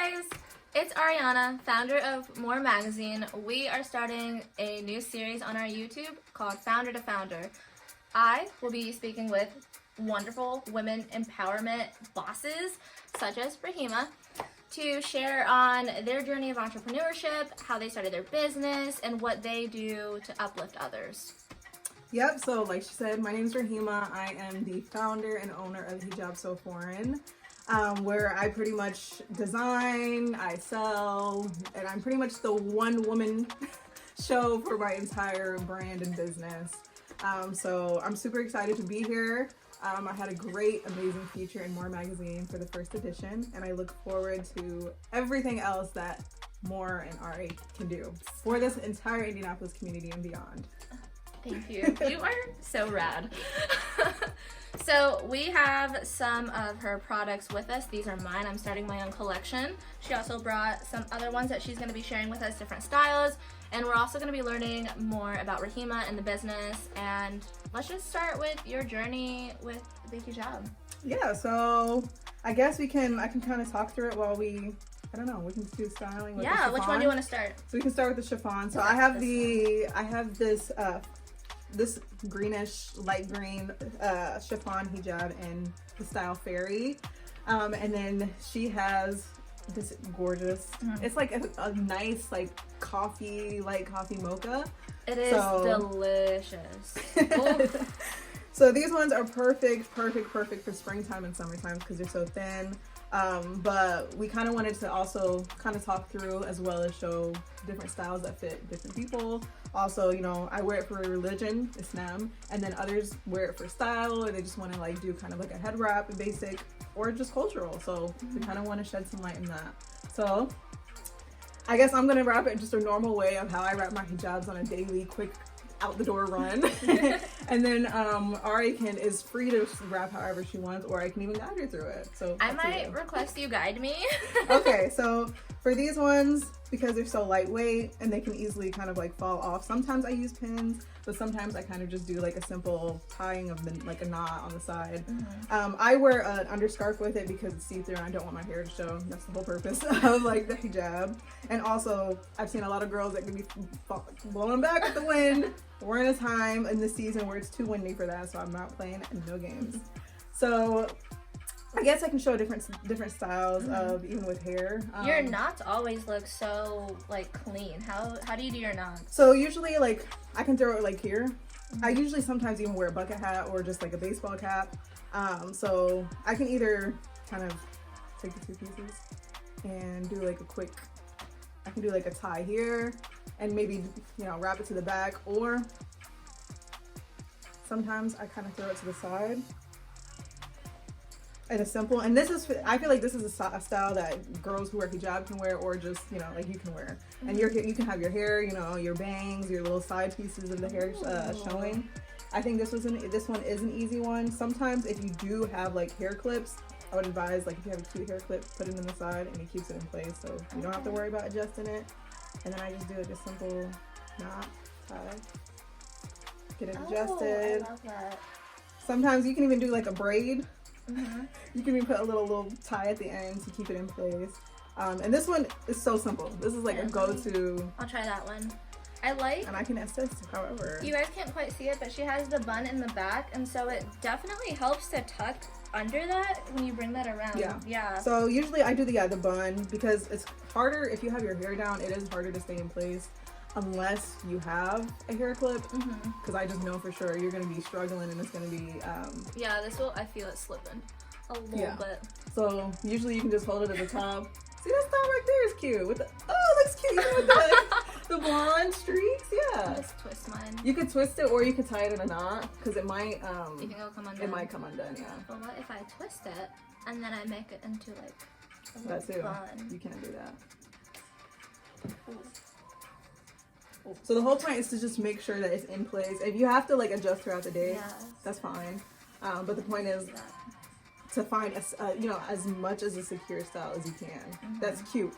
guys, it's Arianna, founder of More Magazine. We are starting a new series on our YouTube called Founder to Founder. I will be speaking with wonderful women empowerment bosses such as Raheema to share on their journey of entrepreneurship, how they started their business, and what they do to uplift others. Yep, so like she said, my name is Raheema. I am the founder and owner of HijabSoForeign, where I pretty much design, I sell, and I'm pretty much the one-woman show for my entire brand and business. So I'm super excited to be here. I had a great, amazing feature in More Magazine for the first edition, and I look forward to everything else that More and Ari can do for this entire Indianapolis community and beyond. Thank you. You are so rad. So we have some of her products with us. These are mine. I'm starting my own collection. She also brought some other ones that she's going to be sharing with us, different styles. And we're also going to be learning more about Raheema and the business. And let's just start with your journey with the hijab. Yeah, so I guess I can kind of talk through it while we can do styling with the chiffon. Which one do you want to start? So we can start with the chiffon. So I have this greenish, light green chiffon hijab in the style fairy. And then she has this gorgeous, it's like a nice like coffee mocha. It is delicious. So these ones are perfect for springtime and summertime because they're so thin. But we kind of wanted to also kind of talk through as well as show different styles that fit different people. Also, you know, I wear it for religion, Islam, and then others wear it for style, or they just want to like do kind of like a head wrap, basic, or just cultural. So we kind of want to shed some light in that. So I guess I'm gonna wrap it just a normal way of how I wrap my hijabs on a daily, quick, out the door run. And then Ari is free to wrap however she wants, or I can even guide her through it. So I might request you guide me. Okay, so for these ones, because they're so lightweight and they can easily kind of like fall off, sometimes I use pins, but sometimes I kind of just do like a simple tying of like a knot on the side. I wear an underscarf with it because it's see-through and I don't want my hair to show. That's the whole purpose of like the hijab. And also I've seen a lot of girls that can be blowing back with the wind. We're in a time in the season where it's too windy for that, so I'm not playing no games. So I guess I can show different styles of even with hair. Your knots always look so like clean. How do you do your knots? So usually like I can throw it like here. I usually sometimes even wear a bucket hat or just like a baseball cap. So I can either kind of take the two pieces and do like I can do like a tie here and maybe, you know, wrap it to the back, or sometimes I kind of throw it to the side. And it's simple, and I feel like this is a style that girls who wear hijab can wear, or just, you know, like you can wear. And you can have your hair, you know, your bangs, your little side pieces of the hair showing. I think this one is an easy one. Sometimes if you do have like hair clips, I would advise, like, if you have a cute hair clip, put it in the side and it keeps it in place, so you don't have to worry about adjusting it. And then I just do like a simple knot tie, get it adjusted. I love that. Sometimes you can even do like a braid. You can even put a little tie at the end to keep it in place. And this one is so simple. This is like a go-to. I'll try that one. And I can assist, however. You guys can't quite see it, but she has the bun in the back, and so it definitely helps to tuck under that when you bring that around. Yeah. So usually I do the bun because it's harder if you have your hair down. It is harder to stay in place unless you have a hair clip, because I just know for sure you're going to be struggling and it's going to be I feel it slipping a little bit. So usually you can just hold it at the top. See, that style right there is cute with it looks cute even with the blonde streaks. I'll just twist mine. You could twist it, or you could tie it in a knot, because it might you think it'll come undone? It might come undone. Well, what if I twist it and then I make it into like a that too bun? You can't do that. So the whole point is to just make sure that it's in place. If you have to like adjust throughout the day, that's fine. But the point is to find as much as a secure style as you can. That's cute.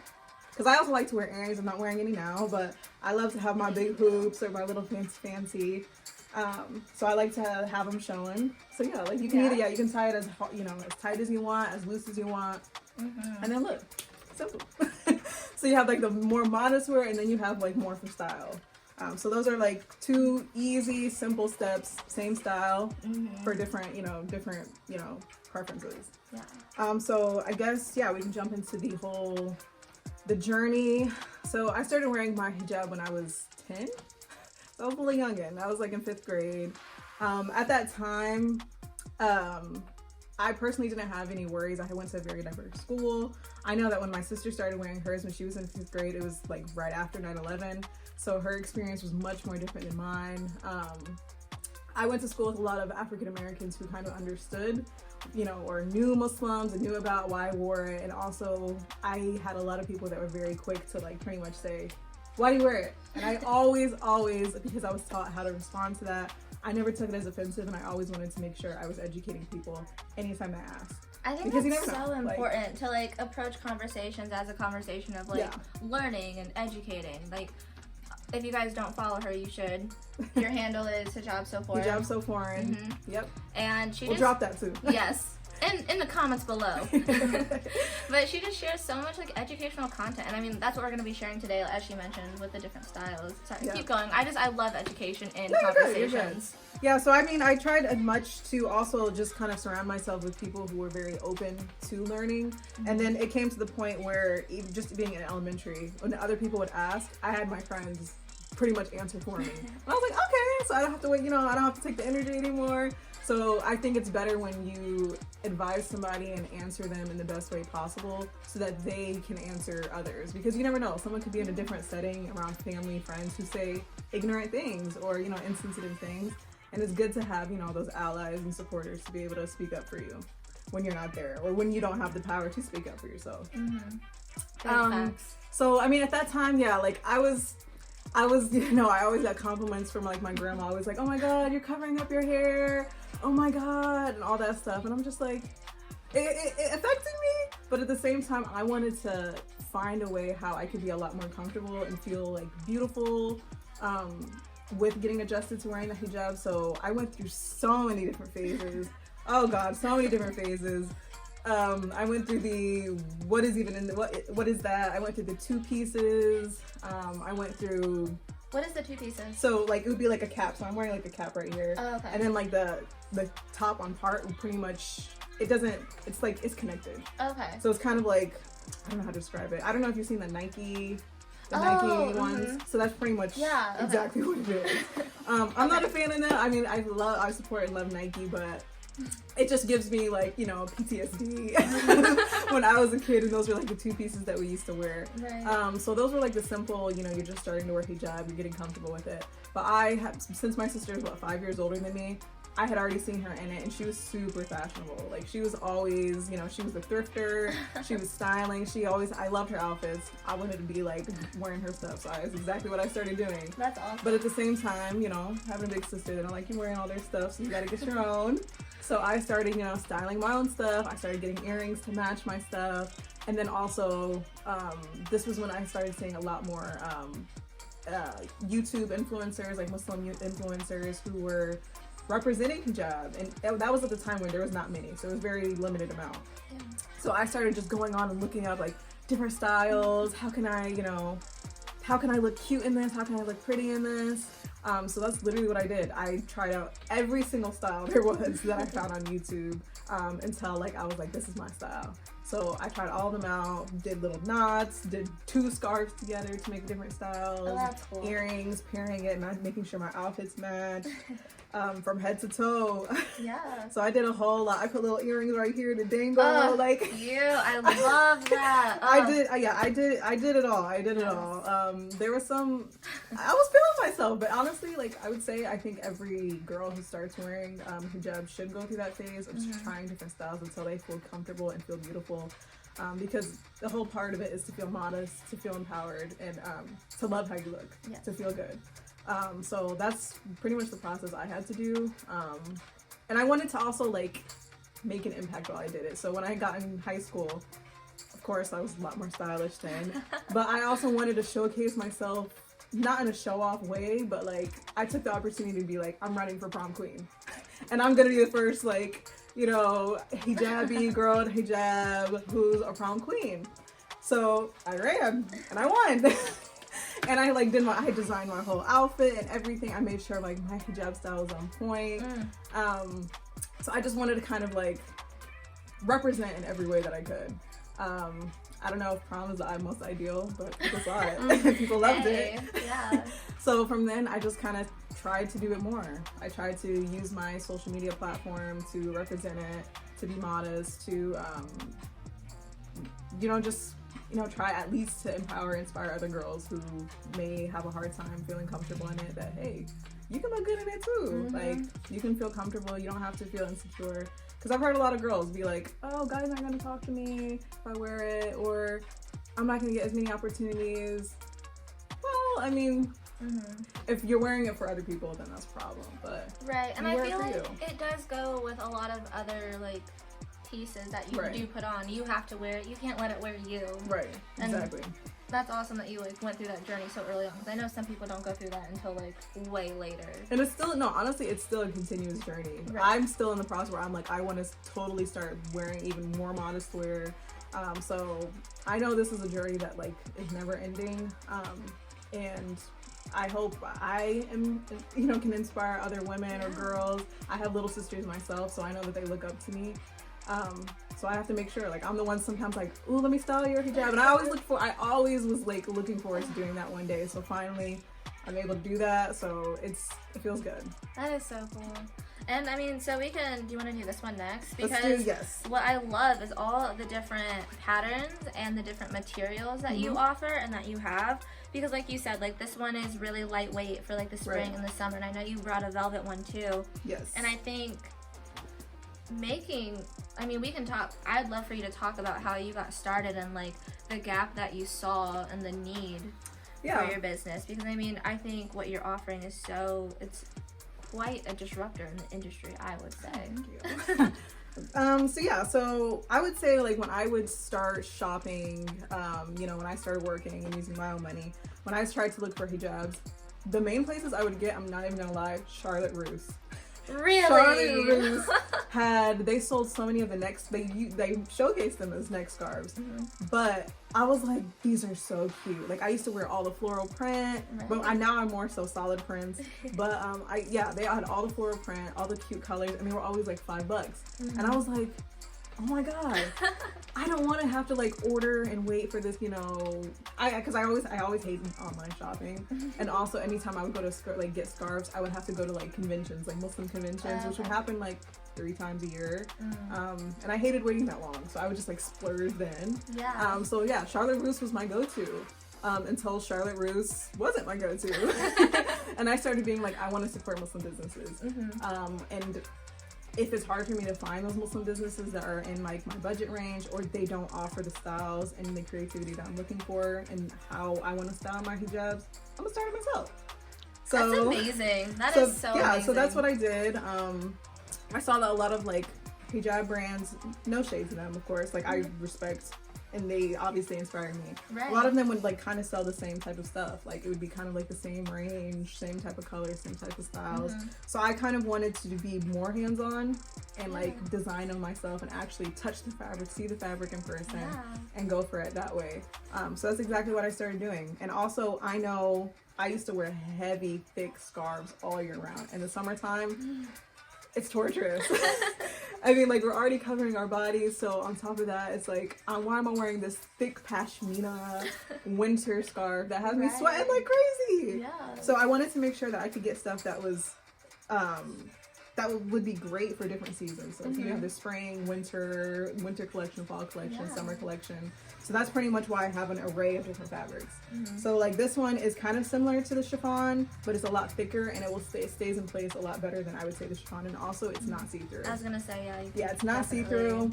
Because I also like to wear earrings. I'm not wearing any now, but I love to have my big hoops or my little fancy. So I like to have them showing. So yeah, like you can either you can tie it as, you know, as tight as you want, as loose as you want, and then look. simple. So you have like the more modest wear, and then you have like more for style. So those are like two easy, simple steps, same style for different preferences. Yeah. So I guess, yeah, we can jump into the journey. So I started wearing my hijab when I was 10. So I was really youngin'. I was like in 5th grade. At that time, I personally didn't have any worries. I went to a very diverse school. I know that when my sister started wearing hers when she was in 5th grade, it was like right after 9/11. So her experience was much more different than mine. I went to school with a lot of African Americans who kind of understood, or knew Muslims and knew about why I wore it. And also I had a lot of people that were very quick to like pretty much say, why do you wear it? And I always, because I was taught how to respond to that, I never took it as offensive, and I always wanted to make sure I was educating people anytime they asked. I think because that's so important to like approach conversations as a conversation of like learning and educating. Like, if you guys don't follow her, you should. Your handle is HijabSoForeign. HijabSoForeign. Yep. And we'll drop that too. Yes. In the comments below. But she just shares so much like educational content, and I mean that's what we're gonna be sharing today, as she mentioned, with the different styles. Sorry, keep going. I love education in conversations. You're good. Yeah, so I mean I tried as much to also just kind of surround myself with people who were very open to learning. And then it came to the point where even just being in elementary, when other people would ask, I had my friends pretty much answer for me. And I was like, okay, so I don't have to wait, I don't have to take the energy anymore. So I think it's better when you advise somebody and answer them in the best way possible so that they can answer others. Because you never know, someone could be in a different setting around family, friends who say ignorant things or, insensitive things. And it's good to have, those allies and supporters to be able to speak up for you when you're not there or when you don't have the power to speak up for yourself. So, I mean, at that time, yeah, like I was, I always got compliments from like my grandma. Always like, oh my God, you're covering up your hair. Oh my God, and all that stuff. And I'm just like, it affected me. But at the same time, I wanted to find a way how I could be a lot more comfortable and feel like beautiful with getting adjusted to wearing the hijab. So I went through so many different phases. Oh God, so many different phases. I went through what is that? I went through the 2 pieces. I went through. What is the 2 pieces? So like it would be like a cap. So I'm wearing like a cap right here. Oh, okay. And then like the top on part would pretty much, it's connected. Okay. So it's kind of like, I don't know how to describe it. I don't know if you've seen the Nike ones. So that's pretty much exactly what it is. I'm not a fan of that. I mean, I support and love Nike, but it just gives me like, PTSD when I was a kid, and those were like the 2 pieces that we used to wear. Right. So those were like the simple, you're just starting to wear hijab, you're getting comfortable with it. But I have, since my sister is 5 years older than me, I had already seen her in it, and she was super fashionable. Like she was always, she was the thrifter, she was styling, I loved her outfits. I wanted to be like wearing her stuff, so that's exactly what I started doing. That's awesome. But at the same time, having a big sister, they don't like you wearing all their stuff, so you gotta get your own. So I started, styling my own stuff. I started getting earrings to match my stuff. And then also, this was when I started seeing a lot more YouTube influencers, like Muslim influencers who were representing hijab. And that was at the time when there was not many, so it was a very limited amount. Yeah. So I started just going on and looking up like different styles. How can I look cute in this? How can I look pretty in this? So that's literally what I did. I tried out every single style there was that I found on YouTube until like I was like, this is my style. So I tried all of them out, did little knots, did 2 scarves together to make different styles, that's cool. Earrings, pairing it, and making sure my outfits match. From head to toe. Yeah. So I did a whole lot. I put little earrings right here to dangle. I love that. I did it all. There was some, I was feeling myself, but honestly, like I would say, I think every girl who starts wearing hijab should go through that phase of just trying different styles until they feel comfortable and feel beautiful. Because the whole part of it is to feel modest, to feel empowered, and to love how you look, to feel good. So that's pretty much the process I had to do. And I wanted to also like make an impact while I did it. So when I got in high school, of course I was a lot more stylish then, but I also wanted to showcase myself, not in a show-off way, but like I took the opportunity to be like, I'm running for prom queen. And I'm gonna be the first like, hijabi girl in hijab who's a prom queen. So I ran and I won. And I designed my whole outfit and everything. I made sure like my hijab style was on point. So I just wanted to kind of like represent in every way that I could. I don't know if prom is the most ideal, but people saw it. People loved it. Yeah. So from then, I just kind of tried to do it more. I tried to use my social media platform to represent it, to be modest, to, try at least to inspire other girls who may have a hard time feeling comfortable in it, that, hey, you can look good in it too. Like, you can feel comfortable. You don't have to feel insecure. Because I've heard a lot of girls be like, oh, guys aren't going to talk to me if I wear it, or I'm not going to get as many opportunities. Well, I mean, if you're wearing it for other people, then that's a problem. But right, and I feel like it does go with a lot of other like pieces that you do put on. You have to wear it. You can't let it wear you. Right. Exactly. And that's awesome that you like went through that journey so early on, because I know some people don't go through that until like way later. And it's still honestly, it's still a continuous journey. Right. I'm still in the process where I'm like, I want to totally start wearing even more modest wear. So I know this is a journey that like is never ending. And I hope I am, can inspire other women or girls. I have little sisters myself, so I know that they look up to me. So I have to make sure, like, I'm the one sometimes like, ooh, let me style your hijab. And I always was like looking forward to doing that one day. So finally I'm able to do that. So it feels good. That is so cool. And I mean, so do you want to do this one next? Because yes. What I love is all the different patterns and the different materials that you offer and that you have. Because like you said, like this one is really lightweight for like the spring and the summer. And I know you brought a velvet one too. Yes. And I think we can talk. I'd love for you to talk about how you got started and like the gap that you saw and the need for your business. Because I think what you're offering is it's quite a disruptor in the industry, I would say. Thank you. So I would say like when I would start shopping, when I started working and using my own money, when I tried to look for hijabs, the main places I would get, I'm not even gonna lie, Charlotte Russe. Really? Charlotte Russe they sold so many of the necks, they showcased them as neck scarves. But I was like, these are so cute. Like I used to wear all the floral print, but now I'm more so solid prints. But they had all the floral print, all the cute colors, and they were always like $5. And I was like, oh my god, I don't want to have to like order and wait for this, because I always hate online shopping. And also anytime I would go to get scarves, I would have to go to like conventions, like Muslim conventions, which would happen like 3 times a year. And I hated waiting that long, so I would just like splurge then. Charlotte Russe was my go-to. Until Charlotte Russe wasn't my go-to. And I started being like, I want to support Muslim businesses. And if it's hard for me to find those Muslim businesses that are in like my budget range, or they don't offer the styles and the creativity that I'm looking for and how I want to style my hijabs, I'm gonna start it myself. So that's amazing. That is so amazing. So that's what I did. I saw that a lot of like hijab brands, no shade to them, of course, like I respect, and they obviously inspired me. Right. A lot of them would like kind of sell the same type of stuff. Like it would be kind of like the same range, same type of colors, same type of styles. So I kind of wanted to be more hands-on and like design them myself and actually touch the fabric, see the fabric in person, and go for it that way. So that's exactly what I started doing. And also I know I used to wear heavy, thick scarves all year round. In the summertime, it's torturous. Like we're already covering our bodies, so on top of that, it's like, why am I wearing this thick pashmina winter scarf that has me sweating like crazy? Yeah. So I wanted to make sure that I could get stuff that was, would be great for different seasons. So if you have the spring, winter collection, fall collection, summer collection. So that's pretty much why I have an array of different fabrics. So like this one is kind of similar to the chiffon, but it's a lot thicker and it stays in place a lot better than I would say the chiffon. And also it's not see-through. I was gonna say, it's not see-through.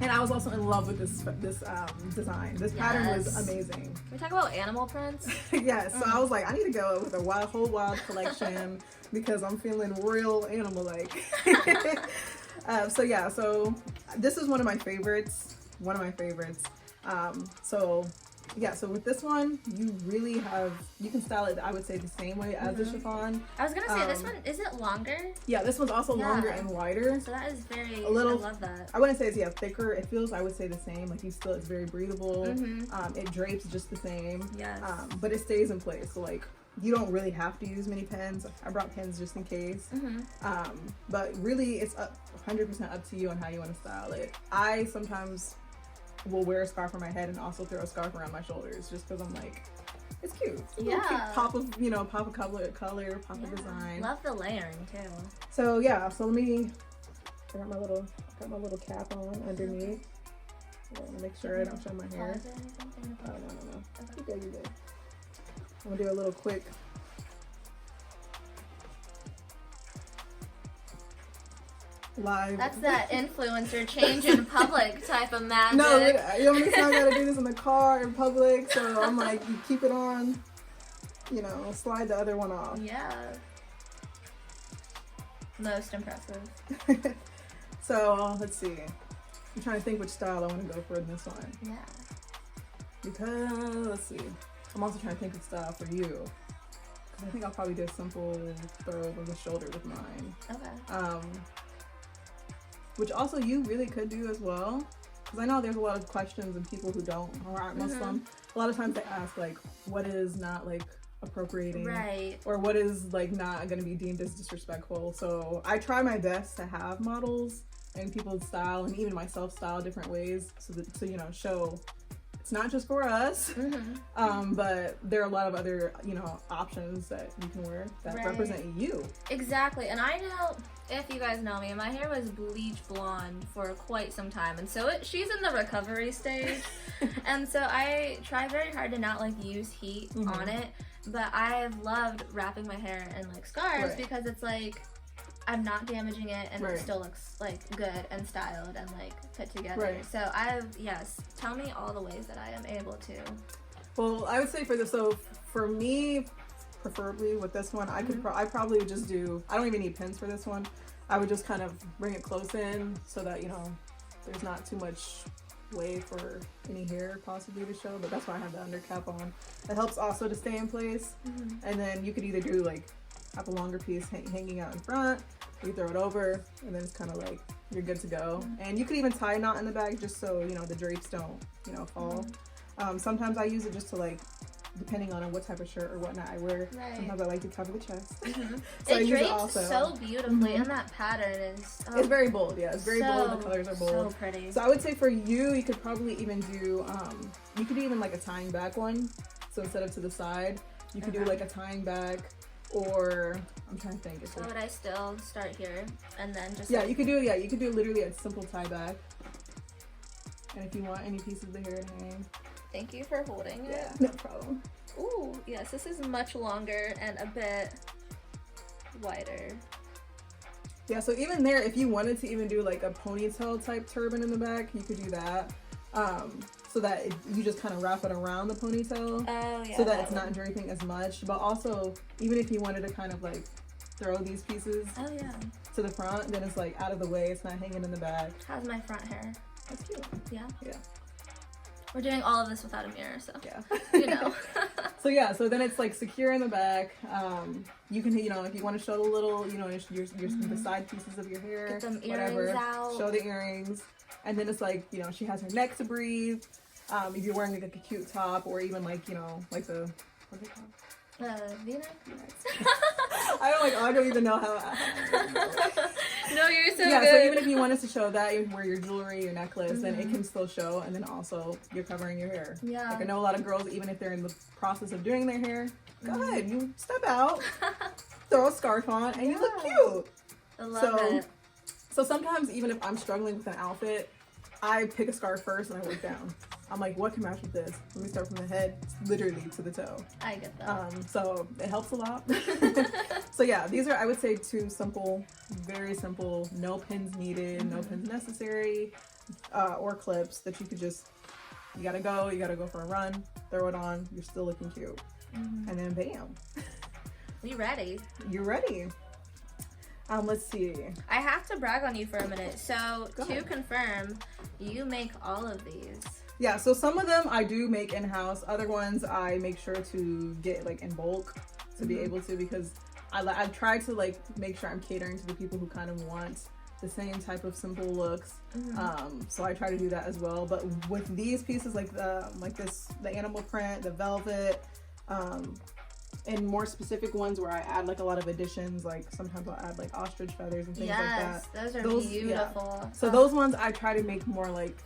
And I was also in love with this design. This pattern was amazing. Can we talk about animal prints? Yes. So I was like, I need to go with a whole wild collection because I'm feeling real animal-like. So this is one of my favorites. So Yeah, so with this one, you can style it, I would say, the same way as the chiffon. I was gonna say, this one, is it longer? Yeah, this one's also longer and wider. So that is very, I love that. I wouldn't say it's, thicker. It feels, I would say, the same. Like, it's very breathable. It drapes just the same. Yes. But it stays in place. So, like, you don't really have to use many pins. I brought pins just in case. But really, it's 100% up to you on how you want to style it. I sometimes will wear a scarf on my head and also throw a scarf around my shoulders just because I'm like, it's cute. It's a little cute pop of, pop of color, pop of design. Love the layering too. So yeah, so let me, I got my little cap on underneath. I want to make sure I don't show my hair. Oh, no. You're good. I'm gonna do a little quick. Live. That's that influencer change in public type of magic. No, you know, I gotta do this in the car in public, so I'm like, you keep it on, slide the other one off. Yeah. Most impressive. So let's see. I'm trying to think which style I want to go for in this one. Yeah. Because let's see. I'm also trying to think of style for you. Because I think I'll probably do a simple throw over the shoulder with mine. Okay. Which also you really could do as well, because I know there's a lot of questions and people who don't or aren't Muslim. A lot of times they ask like, what is not like appropriating, right? Or what is like not going to be deemed as disrespectful. So I try my best to have models and people style and even myself style different ways, so that show it's not just for us, but there are a lot of other options that you can wear that represent you. Exactly. And I know, if you guys know me, my hair was bleach blonde for quite some time, and so she's in the recovery stage. And so I try very hard to not like use heat on it, but I've loved wrapping my hair in like scarves because it's like I'm not damaging it, and it still looks like good and styled and like put together. So tell me all the ways that I am able to. Well, I would say for me, preferably with this one, I probably would just do, I don't even need pins for this one. I would just kind of bring it close in so that there's not too much way for any hair possibly to show, but that's why I have the under cap on. It helps also to stay in place. And then you could either do like have a longer piece hanging out in front, you throw it over, and then it's kind of like you're good to go. And you could even tie a knot in the back just so the drapes don't fall. Sometimes I use it just to like, depending on what type of shirt or whatnot I wear. Sometimes I like to cover the chest. So it drapes so beautifully, and that pattern is it's very bold. Yeah, it's very bold. The colors are bold. So pretty. So I would say for you could probably even do you could do even like a tying back one. So instead of to the side, you could do like a tying back. Or I'm trying to think. So would I still start here and then just you could do literally a simple tie back. And if you want any pieces of the hair to hang. Thank you for holding it. Yeah, no problem. Ooh, yes, this is much longer and a bit wider. Yeah, so even there, if you wanted to even do like a ponytail type turban in the back, you could do that. So that you just kind of wrap it around the ponytail, so that it's not draping as much. But also, even if you wanted to kind of like throw these pieces to the front, then it's like out of the way, it's not hanging in the back. How's my front hair? That's cute. Yeah? Yeah. We're doing all of this without a mirror, so So then it's like secure in the back. You can, if you want to show the little, the side pieces of your hair, get them earrings out. Show the earrings. And then it's like, she has her neck to breathe. If you're wearing like a cute top, or even like, like the, what's it called? V-neck? I don't even know how. No, you're so good. Yeah, so even if you wanted to show that, you can wear your jewelry, your necklace, then it can still show, and then also you're covering your hair. Yeah. Like I know a lot of girls, even if they're in the process of doing their hair, go ahead, you step out, throw a scarf on, and you look cute. I love it. So sometimes even if I'm struggling with an outfit, I pick a scarf first and I work down. I'm like, what can match with this? Let me start from the head, literally to the toe. I get that. So it helps a lot. So yeah, these are, I would say, two simple, very simple, no pins needed, no pins necessary, or clips that you could just, you gotta go for a run, throw it on, you're still looking cute. And then bam. We ready. You're ready. Let's see. I have to brag on you for a minute. So Go to ahead. confirm, you make all of these. Yeah, so some of them I do make in-house. Other ones I make sure to get like in bulk to be able to, because I try to like make sure I'm catering to the people who kind of want the same type of simple looks. So I try to do that as well. But with these pieces like the animal print, the velvet, and more specific ones where I add like a lot of additions, like sometimes I'll add like ostrich feathers and things like that. Yes, those are beautiful. Yeah. So those ones I try to make more like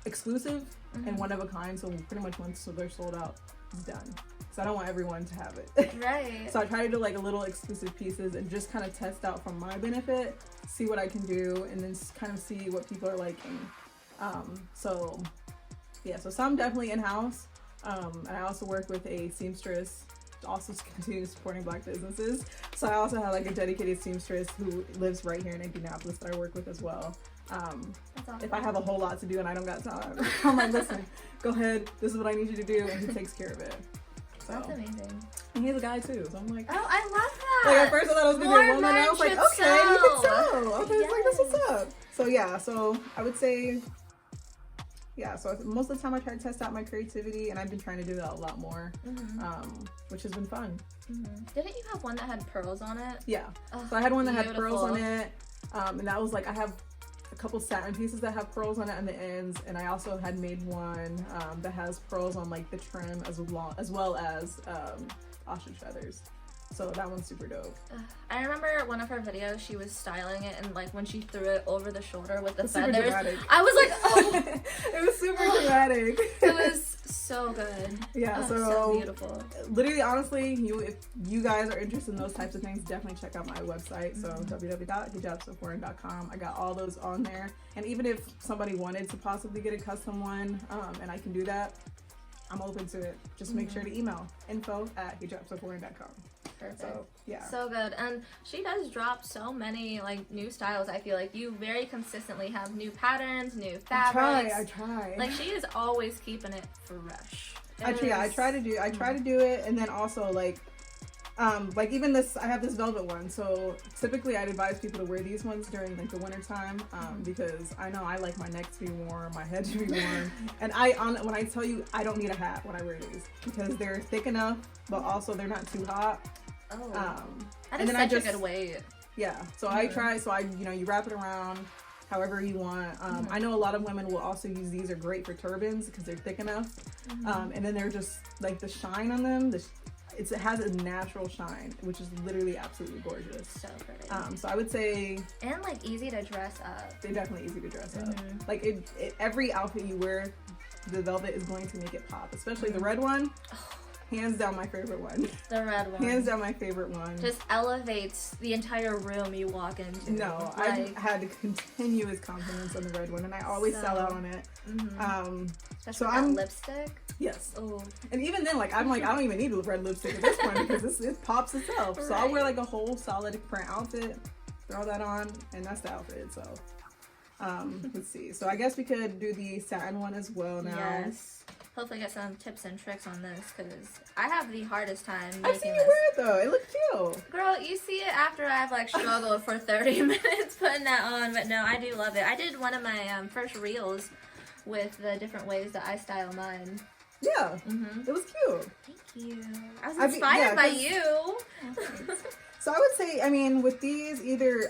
exclusive and one of a kind, so pretty much once they're sold out, it's done. So I don't want everyone to have it. Right. So I try to do like a little exclusive pieces and just kind of test out for my benefit, see what I can do, and then kind of see what people are liking. So yeah, so some definitely in-house. And I also work with a seamstress, also to continue supporting Black businesses. So I also have like a dedicated seamstress who lives right here in Indianapolis that I work with as well. Awesome. If I have a whole lot to do and I don't got time, I'm like, listen, go ahead, this is what I need you to do, and he takes care of it. So. That's amazing. And he's a guy too, so I'm like, oh, I love that. Like at first I thought I was gonna be a woman, and I was like, okay, you can sew. Okay, yes. Like, that's what's up. So yeah, so I would say, yeah, so most of the time I try to test out my creativity, and I've been trying to do that a lot more, which has been fun. Didn't you have one that had pearls on it? Yeah, so I had one that had pearls on it, and that was like, I have a couple satin pieces that have pearls on it on the ends, and I also had made one that has pearls on like the trim as well as ostrich feathers. So that one's super dope. I remember one of her videos, she was styling it, and like when she threw it over the shoulder with the Super feathers, dramatic. I was like, oh. It was super dramatic. It was so good. Yeah, so beautiful. Literally, honestly, if you guys are interested in those types of things, definitely check out my website. So www.HijabSoForeign.com. I got all those on there. And even if somebody wanted to possibly get a custom one, and I can do that, I'm open to it. Just make sure to email info@HijabSoForeign.com. Perfect. So yeah, so good. And she does drop so many like new styles. I feel like you very consistently have new patterns, new fabrics. I try. Like she is always keeping it fresh. I try to do it, and then also like even this, I have this velvet one. So typically I'd advise people to wear these ones during like the winter time, because I know I like my neck to be warm, my head to be warm, and when I tell you, I don't need a hat when I wear these because they're thick enough, but also they're not too hot. Oh, that is such a good weight. Yeah, so I try. So you wrap it around however you want. I know a lot of women will also use these are great for turbans because they're thick enough, and then they're just like the shine on them. It has a natural shine, which is literally absolutely gorgeous. So pretty. So I would say, and like easy to dress up. They're definitely easy to dress up. Like every outfit you wear, the velvet is going to make it pop. Especially the red one. Hands down my favorite one. The red one. Hands down my favorite one. Just elevates the entire room you walk into. No, I've had continuous compliments on the red one, and I always sell out on it. Especially with that lipstick. Yes. Oh. And even then, like I don't even need a red lipstick at this point because it pops itself. So I'll wear like a whole solid print outfit, throw that on, and that's the outfit itself. Let's see. So I guess we could do the satin one as well now. Yes. Hopefully get some tips and tricks on this because I have the hardest time making I've seen you wear it though. It looks cute. Girl, you see it after I've like struggled for 30 minutes putting that on, but no, I do love it. I did one of my first reels with the different ways that I style mine. Yeah, it was cute. Thank you. I was inspired by you. So I would say, I mean, with these,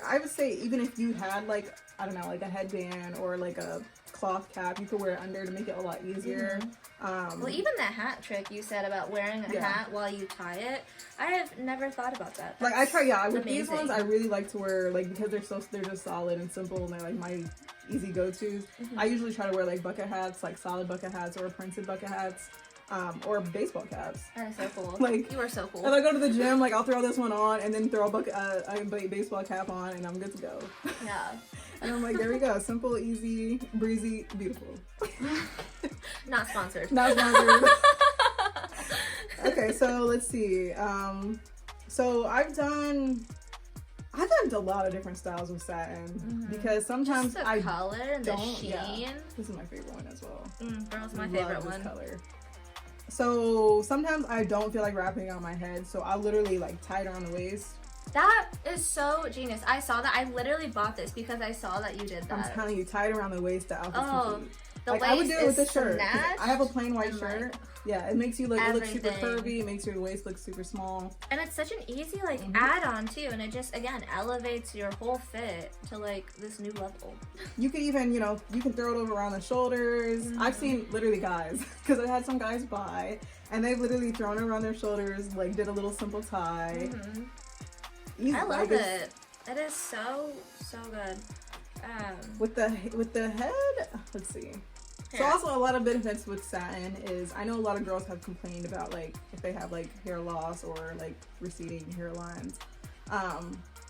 I would say even if you had like, I don't know, like a headband or like a cloth cap, you could wear it under to make it a lot easier. Well, even the hat trick you said about wearing a hat while you tie it, I have never thought about that. Like I try, with these ones, I really like to wear like because they're just solid and simple, and they're like my easy go-tos. I usually try to wear like bucket hats, like solid bucket hats or printed bucket hats. Or baseball caps. That is so cool. Like you are so cool. If I go to the gym, like I'll throw this one on and then throw a baseball cap on, and I'm good to go. Yeah. And I'm like, there we go, simple, easy, breezy, beautiful. Not sponsored. Not sponsored. Okay, so let's see. So I've done a lot of different styles with satin because sometimes just the color and the sheen. Yeah, this is my favorite one as well. Girl's my favorite one. Color. So sometimes I don't feel like wrapping it on my head, so I'll literally like tie it around the waist That is so genius. I saw that. I literally bought this because I saw that you did that. I'm telling you, tie it around the waist, the outfit's complete. The like, waist I would do it with the is shirt. snatched I have a plain white and, shirt. like, yeah, it makes you look, it looks super everything. curvy. It makes your waist look super small. And it's such an easy, like, add-on, too. And it just, again, elevates your whole fit to, like, this new level. You could even, you know, you can throw it over around the shoulders. I've seen literally guys, because I had some guys buy, and they've literally thrown it around their shoulders, like, did a little simple tie. Easy, I love like, it. It is so, so good. With the head, let's see. So also a lot of benefits with satin is, I know a lot of girls have complained about, like, if they have, like, hair loss or, like, receding hairlines.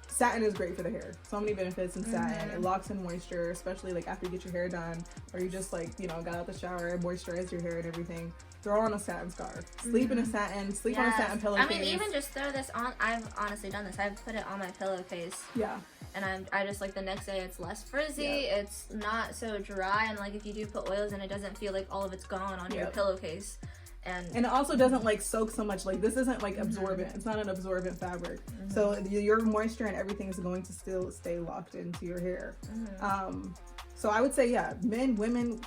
Satin is great for the hair. So many benefits in satin. It locks in moisture, especially, like, after you get your hair done, or you just, like, you know, got out the shower, moisturized your hair and everything. Throw on a satin scarf. Sleep in a satin, sleep on a satin pillowcase. I mean, even just throw this on. I've honestly done this. I've put it on my pillowcase. Yeah. And I just, like, the next day it's less frizzy, it's not so dry, and, like, if you do put oils in, it doesn't feel like all of it's gone on your pillowcase. And it also doesn't, like, soak so much. Like, this isn't, like, absorbent. It's not an absorbent fabric. So your moisture and everything is going to still stay locked into your hair. So I would say, yeah, men, women,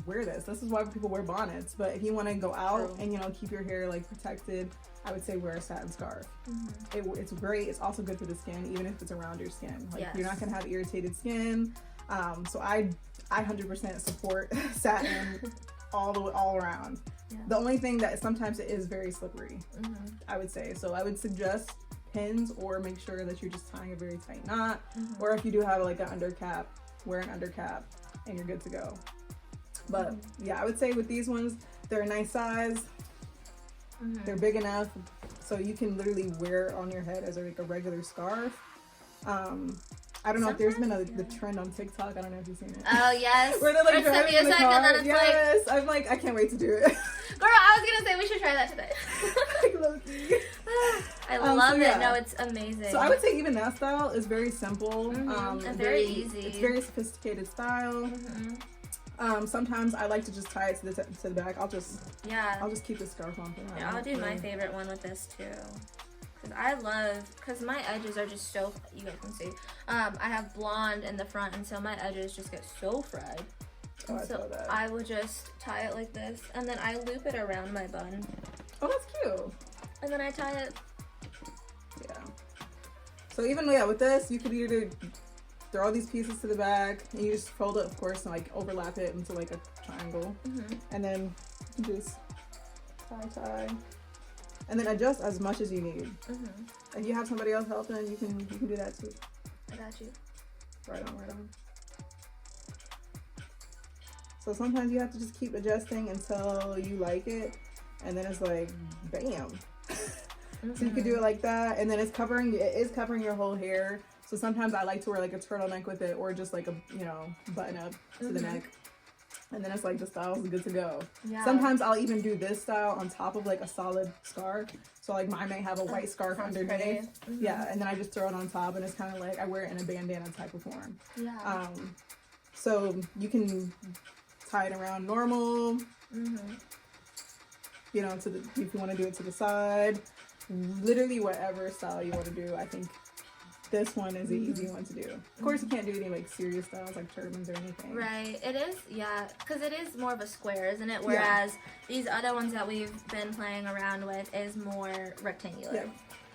wear this. This is why people wear bonnets. But if you want to go out and, you know, keep your hair, like, protected, I would say wear a satin scarf. It's great. It's also good for the skin, even if it's around your skin. Like, you're not going to have irritated skin. So I 100% support satin all around. The only thing that sometimes it is very slippery, I would say. So I would suggest pins, or make sure that you're just tying a very tight knot. Or if you do have, like, an undercap, wear an undercap and you're good to go. But yeah, I would say with these ones, they're a nice size. They're big enough so you can literally wear it on your head as like a regular scarf. I don't know if there's been the trend on TikTok. I don't know if you've seen it. Oh yes. Where they're, like, driving in the car. And then it's yes, I'm like, I can't wait to do it. Girl, I was gonna say we should try that today. I love it. No, it's amazing. So I would say even that style is very simple. And very easy. It's very sophisticated style. Sometimes I like to just tie it to the back. I'll just keep the scarf on. Yeah, I'll do my favorite one with this too. Because my edges are just so, you guys can see, I have blonde in the front, and so my edges just get so fried. Oh, I saw that. I will just tie it like this, and then I loop it around my bun. Oh, that's cute. And then I tie it. Yeah. So even, with this, you could either throw all these pieces to the back, and you just fold it, of course, and, like, overlap it into, like, a triangle. And then you just tie. And then adjust as much as you need. If you have somebody else helping, you can do that too. I got you. Right on. So sometimes you have to just keep adjusting until you like it, and then it's like, bam. So you could do it like that, and then it is covering your whole hair. So sometimes I like to wear, like, a turtleneck with it, or just, like, a, you know, button up to the neck. And then it's like, the style is good to go. Yeah. Sometimes I'll even do this style on top of, like, a solid scarf. So, like, I may have a white scarf underneath. Yeah, and then I just throw it on top, and it's kind of like I wear it in a bandana type of form. Yeah. So you can tie it around normal. You know, if you want to do it to the side. Literally whatever style you want to do. I think this one is an easy one to do. Of course, you can't do any, like, serious styles like turbans or anything. Right. It is, because it is more of a square, isn't it? Whereas these other ones that we've been playing around with is more rectangular. Yeah.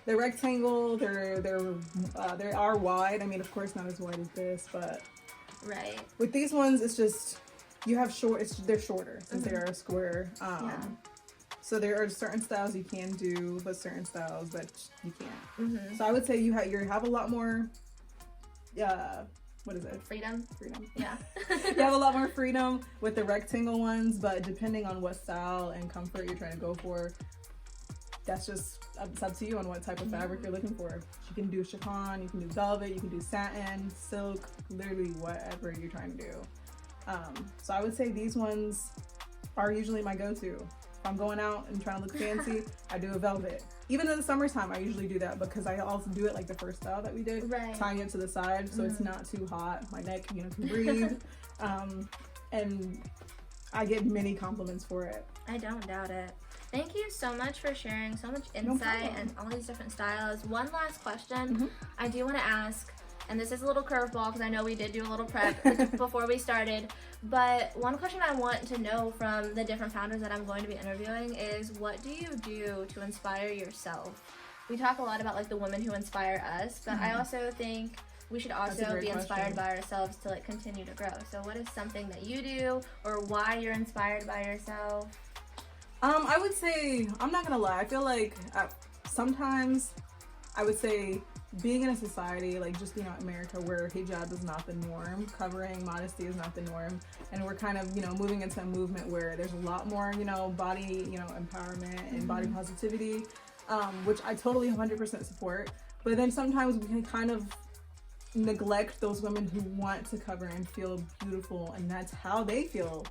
They're rectangle. They are wide. I mean, of course, not as wide as this, but with these ones, it's just you have they're shorter since they are a square. So there are certain styles you can do, but certain styles that you can't. So I would say you have a lot more, what is it? Freedom. Yeah. You have a lot more freedom with the rectangle ones, but depending on what style and comfort you're trying to go for, it's up to you on what type of fabric you're looking for. You can do chiffon, you can do velvet, you can do satin, silk, literally whatever you're trying to do. So I would say these ones are usually my go-to. If I'm going out and trying to look fancy, I do a velvet. Even in the summertime, I usually do that because I also do it like the first style that we did, tying it to the side so it's not too hot. My neck, can breathe. And I get many compliments for it. I don't doubt it. Thank you so much for sharing so much insight and all these different styles. One last question I do want to ask, and this is a little curveball because I know we did do a little prep before we started, but one question I want to know from the different founders that I'm going to be interviewing is, what do you do to inspire yourself? We talk a lot about like the women who inspire us, but I also think we should also be inspired by ourselves to like continue to grow. So what is something that you do, or why you're inspired by yourself? I would say, I'm not gonna lie, I feel like sometimes I would say being in a society like just, America, where hijab is not the norm, covering modesty is not the norm, and we're kind of, moving into a movement where there's a lot more, body, empowerment and body positivity, which I totally 100% support. But then sometimes we can kind of neglect those women who want to cover and feel beautiful, and that's how they feel,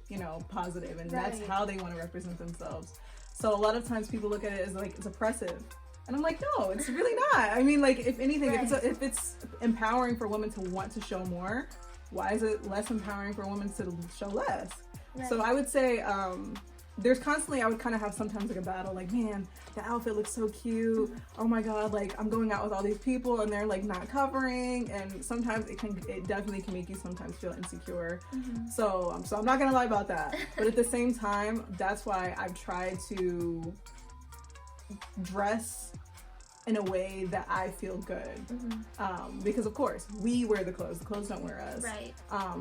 positive, and that's how they want to represent themselves. So a lot of times people look at it as like it's oppressive, and I'm like, no, it's really not. I mean, like, if anything, if it's empowering for women to want to show more, why is it less empowering for women to show less? So I would say there's constantly, I would kind of have sometimes like a battle, like, man, the outfit looks so cute, oh my god, like I'm going out with all these people and they're like not covering, and sometimes it definitely can make you sometimes feel insecure. So I'm not gonna lie about that, but at the same time, that's why I've tried to dress in a way that I feel good, because of course we wear the clothes don't wear us,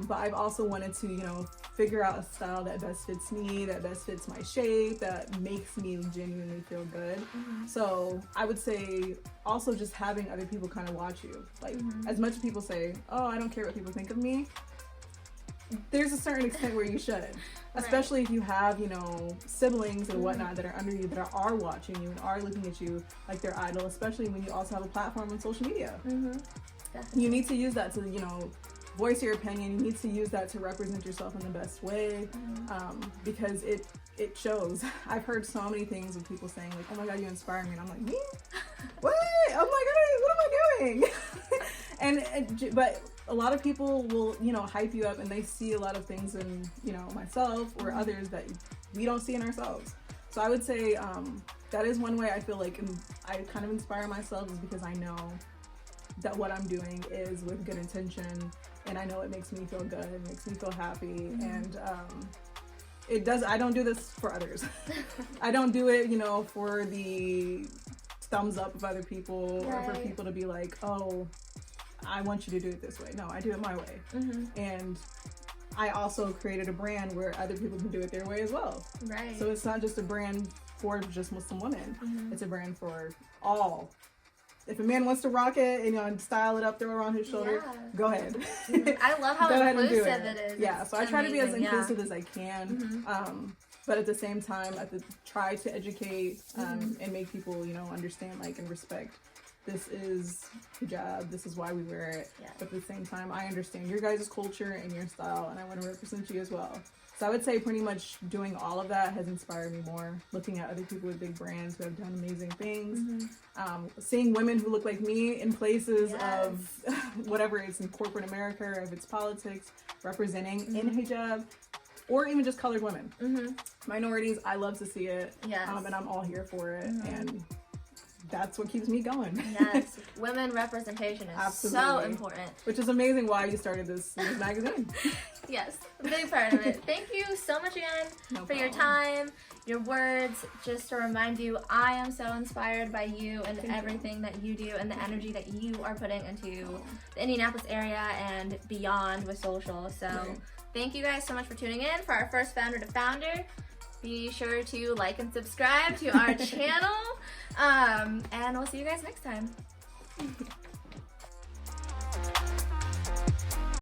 but I've also wanted to figure out a style that best fits me, that best fits my shape, that makes me genuinely feel good. So I would say also just having other people kind of watch you, like as much as people say, oh, I don't care what people think of me, there's a certain extent where you should, especially if you have, siblings and whatnot that are under you, that are watching you and are looking at you like their idol, especially when you also have a platform on social media. You need to use that to, voice your opinion. You need to use that to represent yourself in the best way, because it shows. I've heard so many things of people saying like, oh my god, you inspire me, and I'm like, me? What? Oh my god, what am I doing? But a lot of people will, hype you up, and they see a lot of things in, myself or others that we don't see in ourselves. So I would say that is one way I feel like I kind of inspire myself, is because I know that what I'm doing is with good intention, and I know it makes me feel good, it makes me feel happy, and it does. I don't do this for others. I don't do it, for the thumbs up of other people, or for people to be like, oh, I want you to do it this way. No, I do it my way. And I also created a brand where other people can do it their way as well. So it's not just a brand for just Muslim women. It's a brand for all. If a man wants to rock it and style it up, throw it around his shoulder, go ahead. I love how inclusive it is. Yeah, so I try to be as inclusive as I can. But at the same time, I try to educate and make people, understand, like, and respect. This is hijab, this is why we wear it. But at the same time, I understand your guys' culture and your style, and I want to represent you as well. So I would say pretty much doing all of that has inspired me more. Looking at other people with big brands who have done amazing things. Seeing women who look like me in places of whatever it's in corporate America, or if it's politics, representing in hijab, or even just colored women. Minorities, I love to see it. And I'm all here for it. And that's what keeps me going. Women representation is so important. Which is amazing why you started this magazine. A big part of it. Thank you so much again for your time, your words. Just to remind you, I am so inspired by you and everything that you do, and the energy that you are putting into the Indianapolis area and beyond with social. So thank you guys so much for tuning in for our first Founder to Founder. Be sure to like and subscribe to our channel, and we'll see you guys next time.